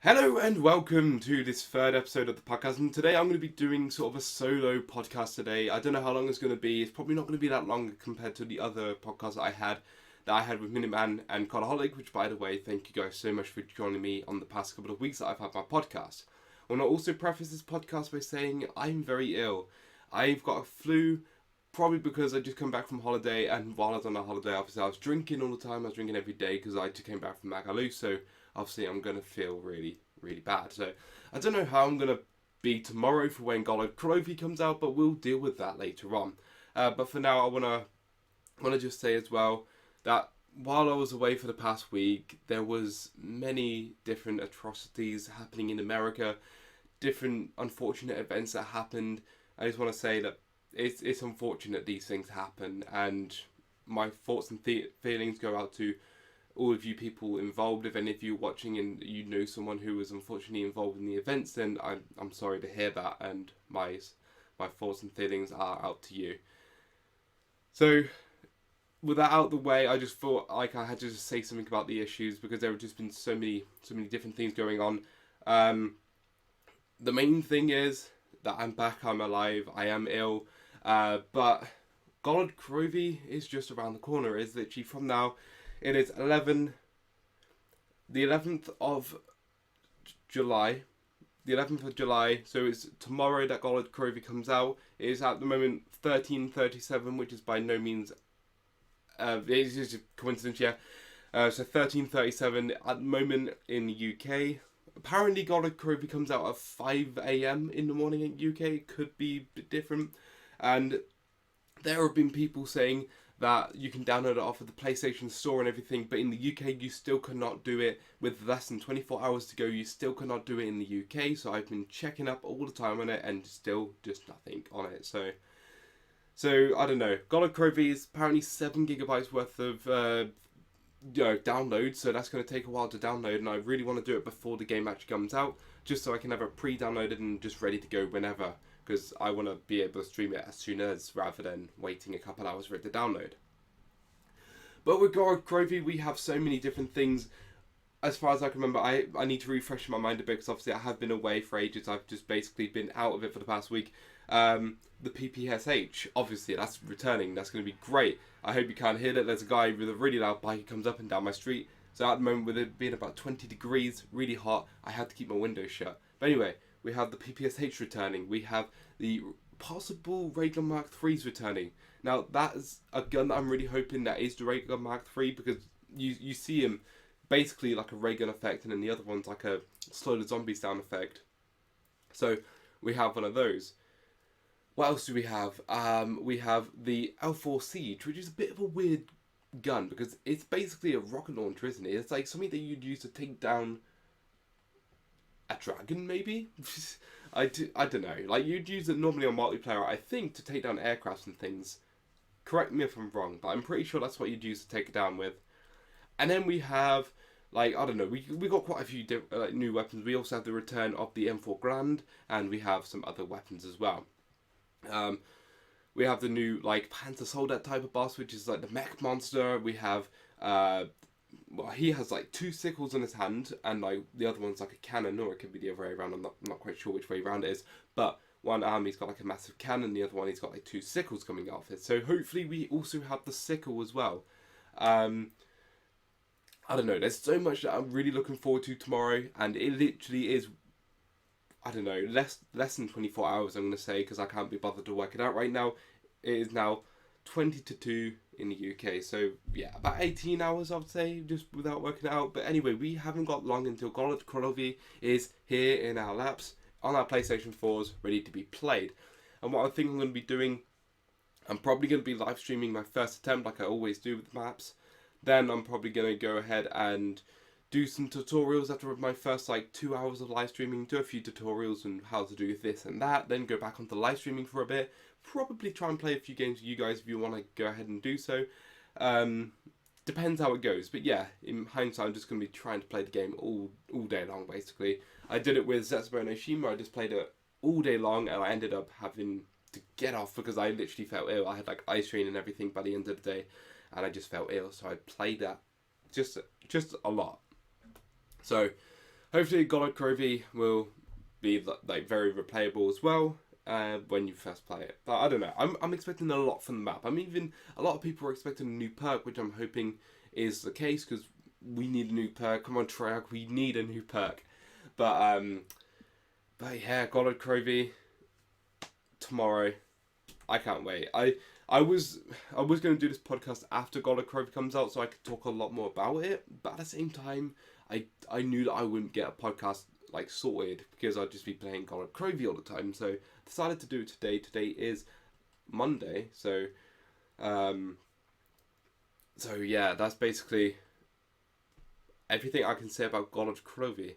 Hello and welcome to this third episode of the podcast, and today I'm going to be doing sort of a solo podcast today. I don't know how long it's going to be. It's probably not going to be that long compared to the other podcasts that I had with Minuteman and Codaholic, which, by the way, thank you guys so much for joining me on the past couple of weeks that I've had my podcast. I want to also preface this podcast by saying I'm very ill. I've got a flu, probably because I just come back from holiday, and while I was on a holiday, obviously I was drinking all the time. I was drinking every day because I just came back from Magaluf, so obviously I'm going to feel really bad. So I don't know how I'm going to be tomorrow for when Gorod Krovi comes out, but we'll deal with that later on. But for now, I want to just say as well that while I was away for the past week, there was many different atrocities happening in America, different unfortunate events that happened. I just want to say that it's unfortunate these things happen, and my thoughts and feelings go out to all of you people involved. If any of you watching and you know someone who was unfortunately involved in the events, then I'm sorry to hear that, and my thoughts and feelings are out to you. So with that out of the way, I just thought like I had to just say something about the issues because there have just been so many different things going on. The main thing is that I'm back, I'm alive, I am ill, but Gorod Krovi is just around the corner. It's literally from now. It is the 11th of July. The 11th of July, so it's tomorrow that Gorod Krovi comes out. It is at the moment 13:37, which is by no means... it's just a coincidence, yeah. So 13:37 at the moment in the UK. Apparently Gorod Krovi comes out at 5 AM in the morning in the UK. It could be a bit different. And there have been people saying that you can download it off of the PlayStation Store and everything, but in the UK you still cannot do it. With less than 24 hours to go, you still cannot do it in the UK, so I've been checking up all the time on it and still just nothing on it. So I don't know. Gorod Krovi is apparently 7 gigabytes worth of download, so that's going to take a while to download, and I really want to do it before the game actually comes out, just so I can have it pre-downloaded and just ready to go whenever, because I want to be able to stream it as soon as, rather than waiting a couple hours for it to download. But with Gorod Krovi, we have so many different things. As far as I can remember, I need to refresh my mind a bit, because obviously I have been away for ages. I've just basically been out of it for the past week. The PPSH, obviously, that's returning. That's going to be great. I hope you can't hear that. There's a guy with a really loud bike who comes up and down my street. So at the moment, with it being about 20 degrees, really hot, I had to keep my windows shut. But anyway, we have the PPSH returning. We have the possible Ray Gun Mark III's returning. Now, that is a gun that I'm really hoping that is the Ray Gun Mark III, because you see him basically like a ray gun effect, and then the other one's like a slow the zombies down effect. So we have one of those. What else do we have? We have the L4 Siege, which is a bit of a weird gun, because it's basically a rocket launcher, isn't it? It's like something that you'd use to take down a dragon, maybe? I don't know. Like, you'd use it normally on multiplayer, I think, to take down aircrafts and things. Correct me if I'm wrong, but I'm pretty sure that's what you'd use to take it down with. And then we have, like, I don't know, we got quite a few new weapons. We also have the return of the M4 Grand, and we have some other weapons as well. We have the new, like, Panzer Soldat type of boss, which is like the mech monster. We have, he has like 2 sickles in his hand, and like the other one's like a cannon, or it could be the other way around. I'm not quite sure which way around it is. But one arm he's got like a massive cannon, the other one he's got like 2 sickles coming out of it. So hopefully we also have the sickle as well. I don't know. There's so much that I'm really looking forward to tomorrow, and it literally is, I don't know, less than 24 hours, I'm going to say, because I can't be bothered to work it out right now. It is now 20 to 2 in the UK, so yeah, about 18 hours, I would say, just without working it out. But anyway, we haven't got long until Gorod Krovi is here in our laps, on our PlayStation 4s, ready to be played. And what I think I'm going to be doing, I'm probably going to be live streaming my first attempt, like I always do with maps. Then I'm probably going to go ahead and do some tutorials after my first like 2 hours of live streaming, do a few tutorials on how to do this and that, then go back onto live streaming for a bit, probably try and play a few games with you guys if you want to go ahead and do so. Depends how it goes, but yeah, in hindsight I'm just going to be trying to play the game all day long basically. I did it with Zetsubo no Shima. I just played it all day long, and I ended up having to get off because I literally felt ill. I had like eye strain and everything by the end of the day, and I just felt ill, so I played that just a lot. So hopefully Gorod Krovi will be like very replayable as well when you first play it. But I don't know. I'm expecting a lot from the map. Even a lot of people are expecting a new perk, which I'm hoping is the case because we need a new perk. Come on, Treyarch, we need a new perk. But yeah, Gorod Krovi tomorrow. I can't wait. I was going to do this podcast after Gorod Krovi comes out so I could talk a lot more about it. But at the same time, I knew that I wouldn't get a podcast like sorted because I'd just be playing Gorod Krovi all the time. So I decided to do it today. Today is Monday. So yeah, that's basically everything I can say about Gorod Krovi.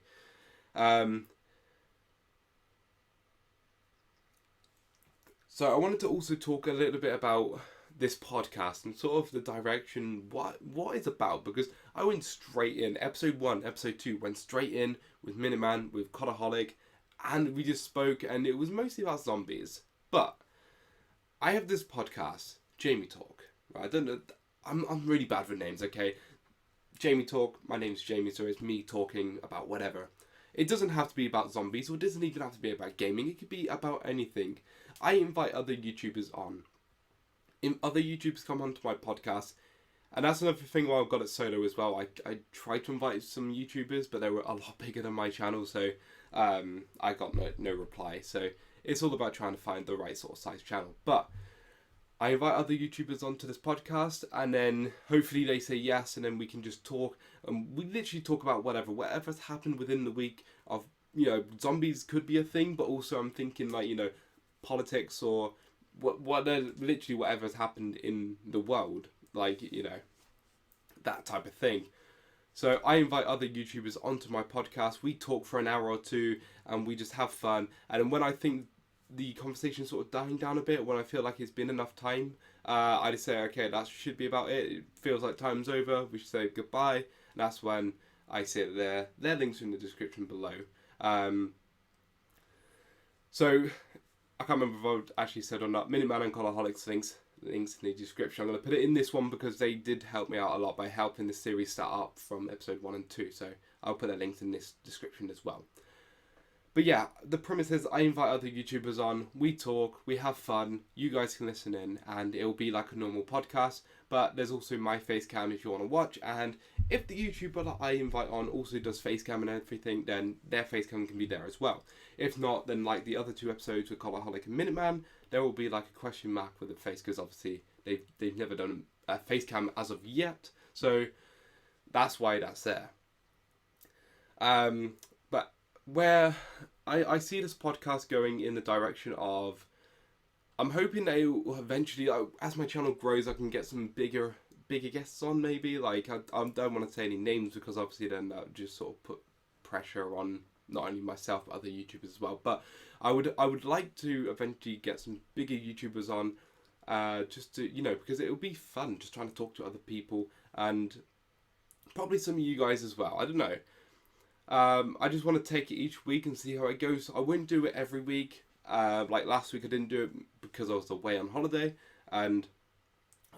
So I wanted to also talk a little bit about this podcast and sort of the direction, what it's about, because I went straight in. Episode 1, Episode 2 went straight in with Miniman, with Codaholic, and we just spoke, and it was mostly about zombies. But I have this podcast, Jamietalk. Right? I don't know, I'm really bad with names, okay? Jamietalk, my name's Jamie, so it's me talking about whatever. It doesn't have to be about zombies, or it doesn't even have to be about gaming. It could be about anything. I invite other YouTubers on. Other YouTubers come onto my podcast, and that's another thing why I've got it solo as well. I tried to invite some YouTubers, but they were a lot bigger than my channel, so I got no reply. So it's all about trying to find the right sort of size channel. But I invite other YouTubers onto this podcast, and then hopefully they say yes, and then we can just talk, and we literally talk about whatever's happened within the week of, zombies could be a thing, but also I'm thinking like, politics or literally whatever's happened in the world, like, that type of thing. So I invite other YouTubers onto my podcast, we talk for an hour or two, and we just have fun, and when I think the conversation sort of dying down a bit, when I feel like it's been enough time, I just say, okay, that should be about it. It feels like time's over. We should say goodbye. And that's when I say that their links are in the description below. So I can't remember if I've actually said or not. Miniman and Colaholic's links in the description. I'm going to put it in this one because they did help me out a lot by helping the series start up from episode 1 and 2. So I'll put their links in this description as well. But yeah, the premise is I invite other YouTubers on, we talk, we have fun, you guys can listen in, and it'll be like a normal podcast, but there's also my face cam if you want to watch, and if the YouTuber that I invite on also does face cam and everything, then their face cam can be there as well. If not, then like the other 2 episodes with Cobaholic and Minuteman, there will be like a question mark with a face, because obviously they've never done a face cam as of yet, so that's why that's there. But where I see this podcast going in the direction of, I'm hoping they will eventually, as my channel grows, I can get some bigger guests on maybe. Like, I don't want to say any names because obviously then that would just sort of put pressure on not only myself but other YouTubers as well. But I would like to eventually get some bigger YouTubers on, just to, because it will be fun just trying to talk to other people, and probably some of you guys as well. I don't know. I just want to take it each week and see how it goes. I wouldn't do it every week. Like last week I didn't do it because I was away on holiday, and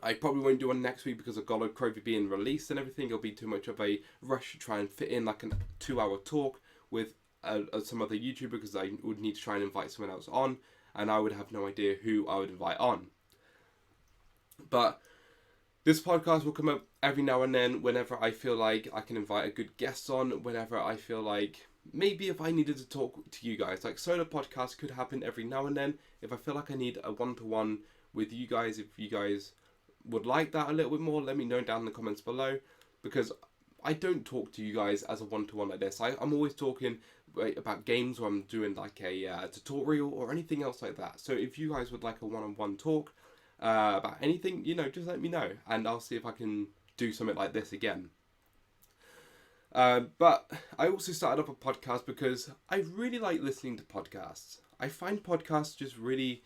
I probably won't do one next week because of Gorod Krovi being released and everything. It'll be too much of a rush to try and fit in like a 2-hour talk with some other YouTuber, because I would need to try and invite someone else on, and I would have no idea who I would invite on. But this podcast will come up every now and then whenever I feel like I can invite a good guest on, whenever I feel like maybe if I needed to talk to you guys. Like solo podcasts could happen every now and then. If I feel like I need a one-to-one with you guys, if you guys would like that a little bit more, let me know down in the comments below, because I don't talk to you guys as a one-to-one like this. I'm always talking about games, or I'm doing like a tutorial or anything else like that. So if you guys would like a one-on-one talk, about anything, just let me know, and I'll see if I can do something like this again. But I also started up a podcast because I really like listening to podcasts. I find podcasts just really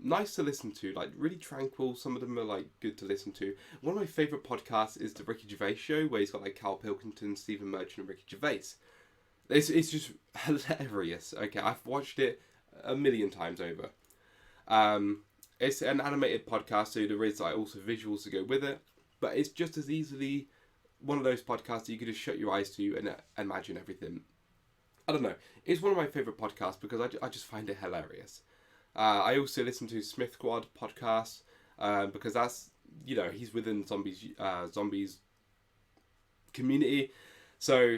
nice to listen to, like really tranquil. Some of them are like good to listen to. One of my favourite podcasts is the Ricky Gervais Show, where he's got like Carl Pilkington, Stephen Merchant, and Ricky Gervais. It's just hilarious. Okay, I've watched it a million times over. It's an animated podcast, so there is like also visuals to go with it, but it's just as easily one of those podcasts that you could just shut your eyes to and imagine everything. I don't know. It's one of my favourite podcasts because I just find it hilarious. I also listen to Smith Squad podcast because that's, he's within zombies community. So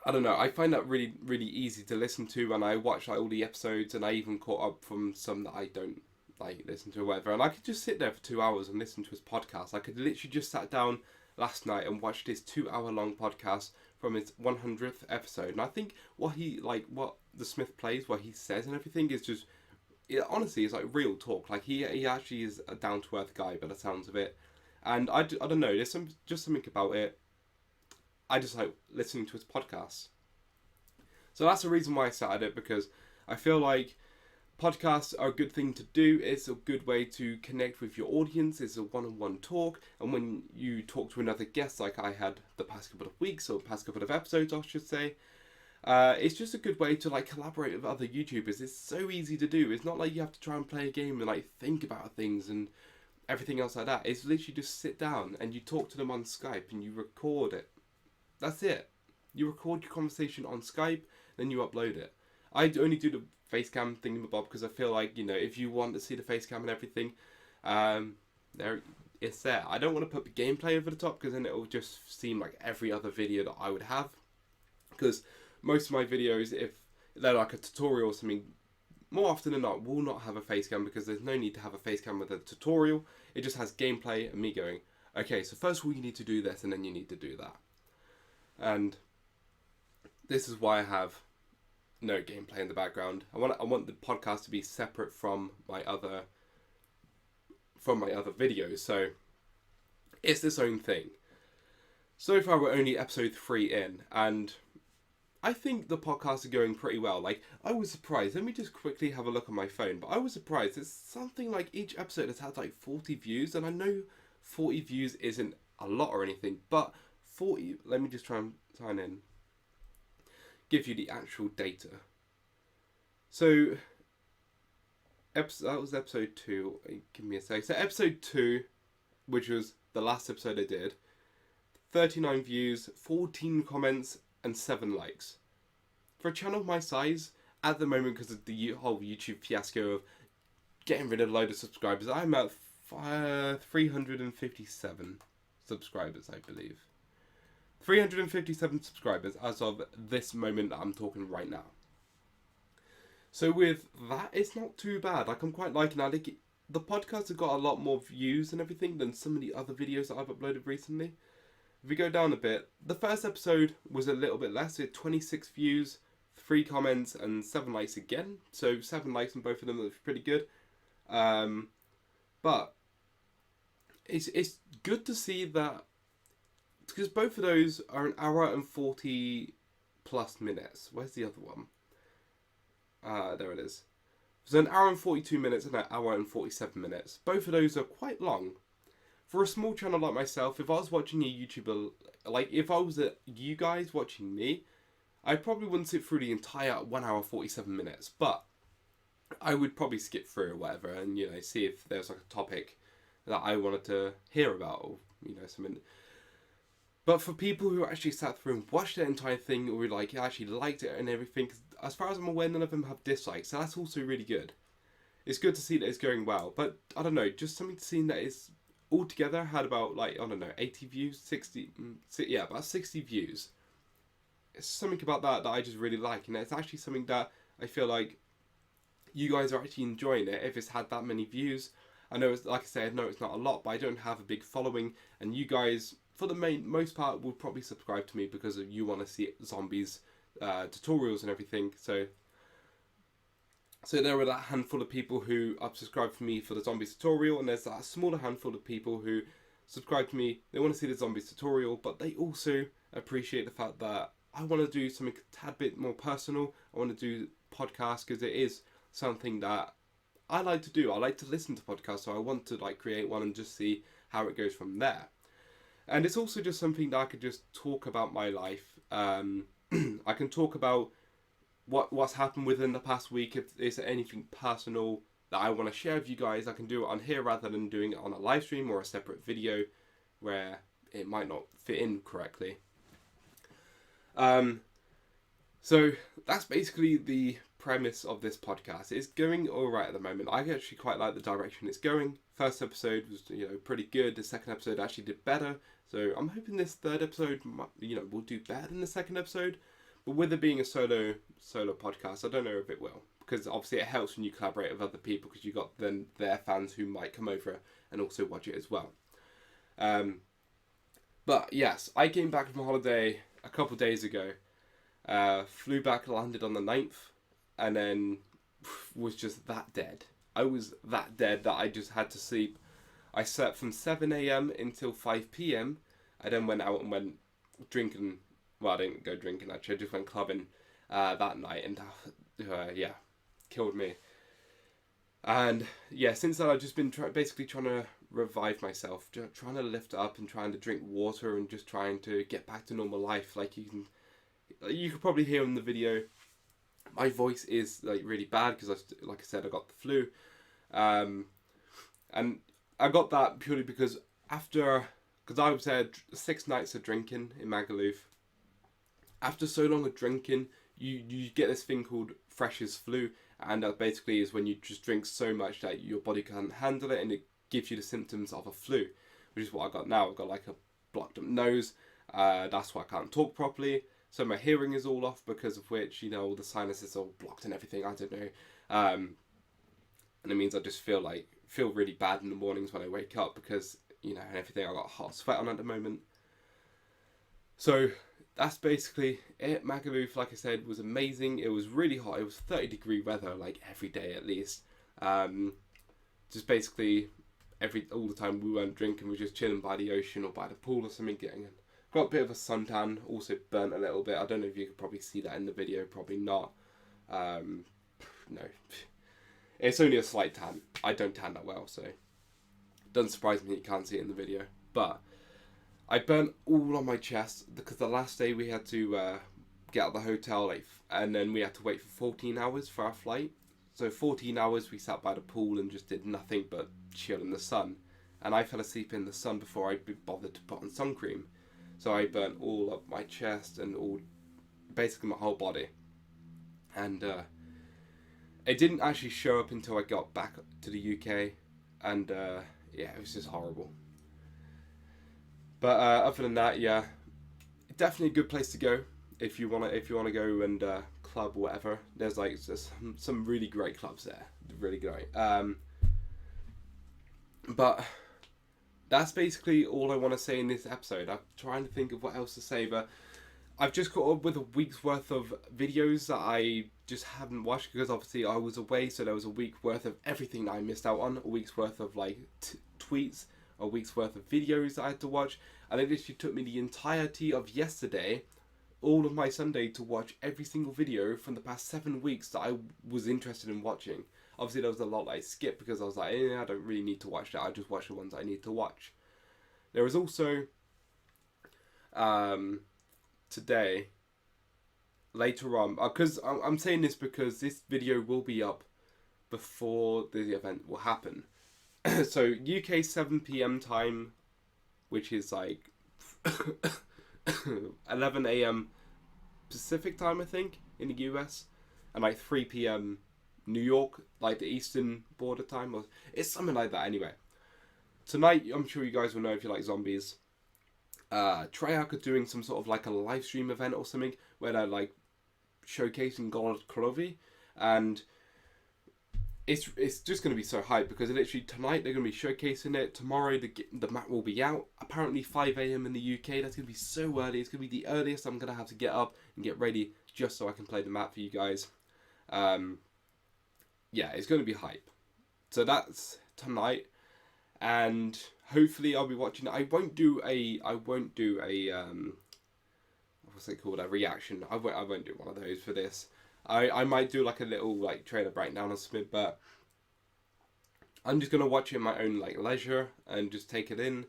I don't know. I find that really, really easy to listen to, and I watch like all the episodes, and I even caught up from some that I don't like listen to or whatever. And I could just sit there for 2 hours and listen to his podcast. I could literally just sat down last night and watched his 2 hour long podcast from his 100th episode. And I think what the Smith plays, what he says and everything is just, honestly, it's like real talk. Like he actually is a down to earth guy by the sounds of it. And I don't know. There's just something about it. I just like listening to his podcasts. So that's the reason why I started it, because I feel like podcasts are a good thing to do. It's a good way to connect with your audience. It's a one-on-one talk. And when you talk to another guest, like I had the past couple of weeks, or past couple of episodes, I should say, it's just a good way to like collaborate with other YouTubers. It's so easy to do. It's not like you have to try and play a game and like think about things and everything else like that. It's literally just sit down and you talk to them on Skype and you record it. That's it. You record your conversation on Skype, then you upload it. I only do the face cam thingamabob because I feel like, if you want to see the face cam and everything, it's there. I don't want to put the gameplay over the top because then it will just seem like every other video that I would have. Because most of my videos, if they're like a tutorial or something, more often than not, will not have a face cam because there's no need to have a face cam with a tutorial. It just has gameplay and me going, okay, so first of all you need to do this and then you need to do that. And this is why I have no gameplay in the background. I want the podcast to be separate from my other videos. So it's its own thing. So far we're only episode 3 in, and I think the podcasts are going pretty well. Like, I was surprised. Let me just quickly have a look on my phone. But I was surprised. It's something like each episode has had like 40 views, and I know 40 views isn't a lot or anything, but 40, let me just try and sign in, give you the actual data. So that was episode 2. Give me a sec. So episode 2, which was the last episode I did, 39 views, 14 comments, and 7 likes. For a channel my size, at the moment, because of the whole YouTube fiasco of getting rid of a load of subscribers, I'm at 357 subscribers, I believe. 357 subscribers as of this moment that I'm talking right now. So with that, it's not too bad. Like, I'm quite liking that. The podcast has got a lot more views and everything than some of the other videos that I've uploaded recently. If we go down a bit, the first episode was a little bit less. It had 26 views, 3 comments, and 7 likes again. So 7 likes on both of them, that's pretty good. But it's good to see that, because both of those are an hour and 40 plus minutes. Where's the other one? There it is. So an hour and 42 minutes and an hour and 47 minutes. Both of those are quite long. For a small channel like myself, if I was watching a YouTuber, like if I was you guys watching me, I probably wouldn't sit through the entire 1 hour 47 minutes. But I would probably skip through or whatever and, see if there's like a topic that I wanted to hear about or, something. But for people who actually sat through and watched the entire thing, or like actually liked it and everything, 'cause as far as I'm aware, none of them have dislikes, so that's also really good. It's good to see that it's going well, but I don't know, just something to see that it's altogether had about 80 views, 60, yeah, about 60 views. It's something about that I just really like, and it's actually something that I feel like you guys are actually enjoying it if it's had that many views. I know, like I said, no, it's not a lot, but I don't have a big following, and you guys, for the most part, will probably subscribe to me because you want to see zombies tutorials and everything. So there were that handful of people who subscribed to me for the zombies tutorial, and there's that smaller handful of people who subscribe to me. They want to see the zombies tutorial, but they also appreciate the fact that I want to do something a tad bit more personal. I want to do podcasts because it is something that I like to do. I like to listen to podcasts, so I want to create one and just see how it goes from there. And it's also just something that I could just talk about my life. I can talk about what's happened within the past week. If there's anything personal that I want to share with you guys, I can do it on here rather than doing it on a live stream or a separate video where it might not fit in correctly. So that's basically the premise of this podcast. It's going all right at the moment. I actually quite like the direction it's going. First episode was, pretty good. The second episode actually did better. So I'm hoping this third episode, will do better than the second episode. But with it being a solo podcast, I don't know if it will, because obviously it helps when you collaborate with other people, because you got then their fans who might come over and also watch it as well. But yes, I came back from holiday a couple of days ago. Flew back, landed on the 9th, and then was just that dead. I was that dead that I just had to sleep. I slept from 7 a.m. until 5 p.m. I then went out and went drinking. Well, I didn't go drinking actually. I just went clubbing that night, and killed me. And yeah, since then I've just been basically trying to revive myself, trying to lift up and trying to drink water and just trying to get back to normal life. Like you could probably hear in the video, my voice is like really bad because like I said, I got the flu, and I got that purely because I was there 6 nights of drinking in Magaluf. After so long of drinking, you get this thing called freshers flu, and that basically is when you just drink so much that your body can't handle it, and it gives you the symptoms of a flu, which is what I got now. I've got like a blocked up nose. That's why I can't talk properly. So my hearing is all off, because of which, all the sinuses are all blocked and everything. I don't know. And it means I just feel really bad in the mornings when I wake up, because and everything. I got hot sweat on at the moment. So that's basically it. Magaluf, like I said, was amazing. It was really hot. It was 30-degree weather, like every day at least. Just basically all the time we weren't drinking. We were just chilling by the ocean or by the pool or something, got a bit of a suntan. Also burnt a little bit. I don't know if you could probably see that in the video. Probably not. No, it's only a slight tan. I don't tan that well, so it doesn't surprise me that you can't see it in the video. But I burnt all on my chest, because the last day we had to get out of the hotel, and then we had to wait for 14 hours for our flight. So 14 hours we sat by the pool and just did nothing but chill in the sun. And I fell asleep in the sun before I bothered to put on sun cream. So I burnt all up my chest and basically my whole body. And it didn't actually show up until I got back to the UK. And it was just horrible. But other than that, yeah, definitely a good place to go if you wanna go and club or whatever. There's some really great clubs there, really great. But that's basically all I want to say in this episode. I'm trying to think of what else to say, but I've just caught up with a week's worth of videos that I just haven't watched, because obviously I was away, so there was a week worth of everything that I missed out on. A week's worth of tweets, a week's worth of videos that I had to watch, and it literally took me the entirety of yesterday, all of my Sunday, to watch every single video from the past 7 weeks that I was interested in watching. Obviously there was a lot that I skipped, because I was like, I don't really need to watch that, I just watch the ones I need to watch. There was also today, later on, because I'm saying this because this video will be up before the event will happen. So UK 7 p.m. time, which is 11 a.m. Pacific time, I think, in the US, and 3 p.m. New York, the eastern border time, or it's something like that anyway. Tonight, I'm sure you guys will know if you like zombies. Treyarch are doing some sort of a live stream event or something, where they're showcasing Gorod Krovi, and it's just going to be so hype, because literally tonight they're going to be showcasing it. Tomorrow the map will be out. Apparently 5 a.m. in the UK. That's going to be so early. It's going to be the earliest I'm going to have to get up and get ready just so I can play the map for you guys. Yeah, it's going to be hype. So that's tonight, and hopefully I'll be watching. I won't do a what's it called, a reaction. I won't do one of those for this. I might do a little trailer breakdown or something, but I'm just gonna watch it in my own leisure and just take it in.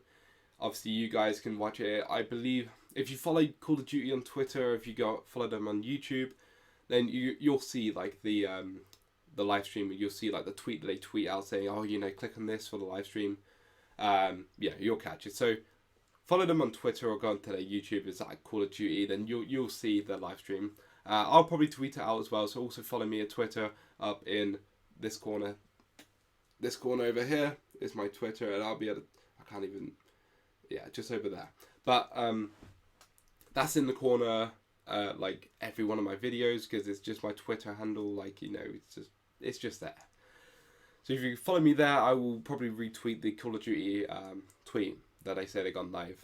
Obviously you guys can watch it. I believe if you follow Call of Duty on Twitter, if you follow them on YouTube, then you'll see the live stream. You'll see the tweet that they tweet out saying, oh, click on this for the live stream. Yeah, you'll catch it. So follow them on Twitter or go onto their YouTube. It's Call of Duty. Then you'll see the live stream. I'll probably tweet it out as well, so also follow me at Twitter up in this corner. This corner over here is my Twitter, and I'll be able to, I can't even, yeah, just over there. But that's in the corner, like every one of my videos, because it's just my Twitter handle, like, you know, it's just there. So if you follow me there, I will probably retweet the Call of Duty tweet that I said I gone live.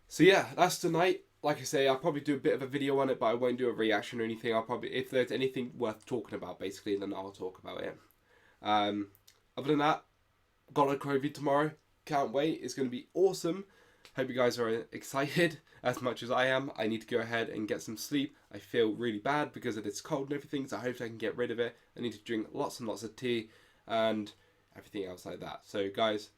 So yeah, that's tonight. Like I say, I'll probably do a bit of a video on it, but I won't do a reaction or anything. I'll probably, if there's anything worth talking about, basically, then I'll talk about it. Other than that, Gorod Krovi tomorrow. Can't wait. It's going to be awesome. Hope you guys are excited as much as I am. I need to go ahead and get some sleep. I feel really bad because it is cold and everything, so I hope I can get rid of it. I need to drink lots and lots of tea and everything else like that. So guys,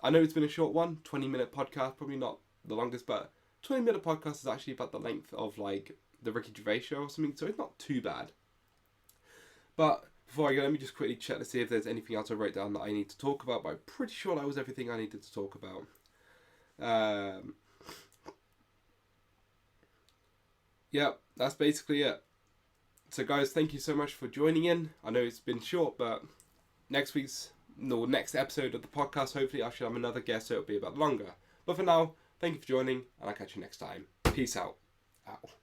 I know it's been a short one, 20-minute podcast, probably not the longest, but 20-minute podcast is actually about the length of like the Ricky Gervais show or something, so it's not too bad. But before I go, let me just quickly check to see if there's anything else I wrote down that I need to talk about, but I'm pretty sure that was everything I needed to talk about. Yeah, that's basically it. So guys, thank you so much for joining in. I know it's been short, but next episode of the podcast, hopefully I should have another guest, so it'll be a bit longer. But for now, thank you for joining, and I'll catch you next time. Peace out. Ow.